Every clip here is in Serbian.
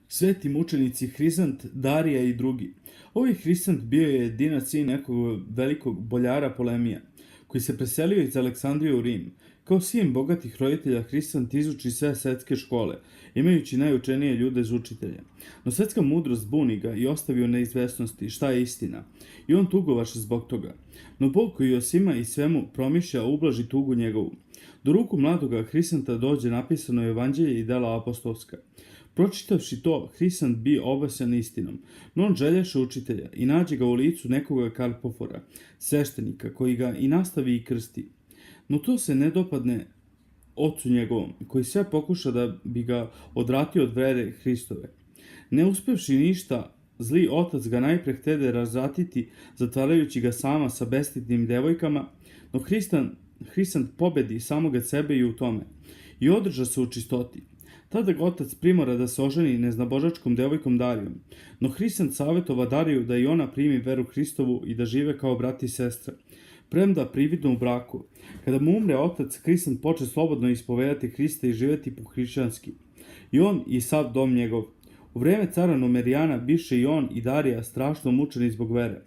Sveti mučenici Hrisant, Darija i drugi. Ovaj Hrisant bio je jedinac sin nekog velikog boljara Polemija, koji se preselio iz Aleksandrije u Rim. Kao sin bogatih roditelja, Hrisant izuči sve svetske škole, imajući najučenije ljude za učitelje. No svetska mudrost buni ga i ostavi u neizvesnosti šta je istina. I on tugovaše zbog toga. No Bog koji o svima i svemu promišlja ublaži tugu njegovu. Do ruku mladoga Hrisanta dođe napisano Evanđelje i dela apostolska. Pročitavši to, Hrisant bi obasan istinom, no on želješe učitelja i nađe ga u licu nekoga Karpofora, sveštenika, koji ga i nastavi i krsti. No to se ne dopadne ocu njegovom, koji sve pokuša da bi ga odvratio od vere Hristove. Ne uspevši ništa, zli otac ga najpre htede razvratiti, zatvarajući ga sama sa bestidnim devojkama, no Hrisant pobedi samoga sebe i u tome, i održa se u čistoti. Tada ga otac primora da se oženi neznabožačkom devojkom Darijom, no Hrisant savjetova Dariju da i ona primi veru Hristovu i da žive kao brat i sestra, premda prividno u braku. Kada mu umre otac, Hrisant poče slobodno ispovedati Hrista i živjeti po hrišćanski. I on i sav dom njegov. U vreme cara Numerijana biše i on i Darija strašno mučeni zbog vere.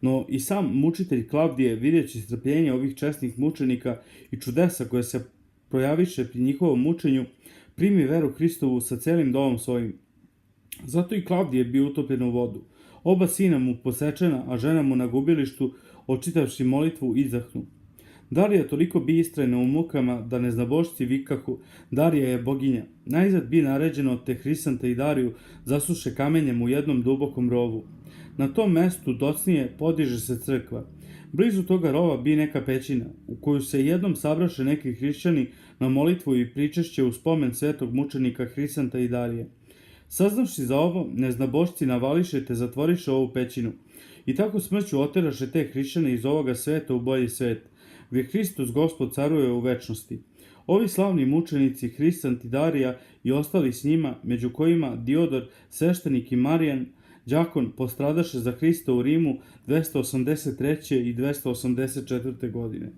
No i sam mučitelj Klavdije, vidjeći strpljenje ovih česnih mučenika i čudesa koje se projaviše pri njihovom mučenju, primi veru Hristovu sa celim domom svojim. Zato i Klavdije bio utopljen u vodu. Oba sina mu posečena, a žena mu na gubilištu, očitavši molitvu, izdahnu. Darija toliko bi istrajna u mukama da neznabošci vikahu: Darija je boginja. Najzad bi naređeno te Hrisanta i Dariju zasuše kamenjem u jednom dubokom rovu. Na tom mestu docnije podiže se crkva. Blizu toga rova bi neka pećina, u koju se jednom sabraše neki hrišćani na molitvu i pričešće u spomen svetog mučenika Hrisanta i Darije. Saznavši za ovo, neznabošci navališe te zatvoriše ovu pećinu i tako smrću oteraše te hrišćane iz ovoga sveta u bolji svet, gdje Hristos Gospod caruje u večnosti. Ovi slavni mučenici Hrisant i Darija i ostali s njima, među kojima Diodor, sveštenik i Marijan, đakon, postradaše za Hrista u Rimu 283. i 284. godine.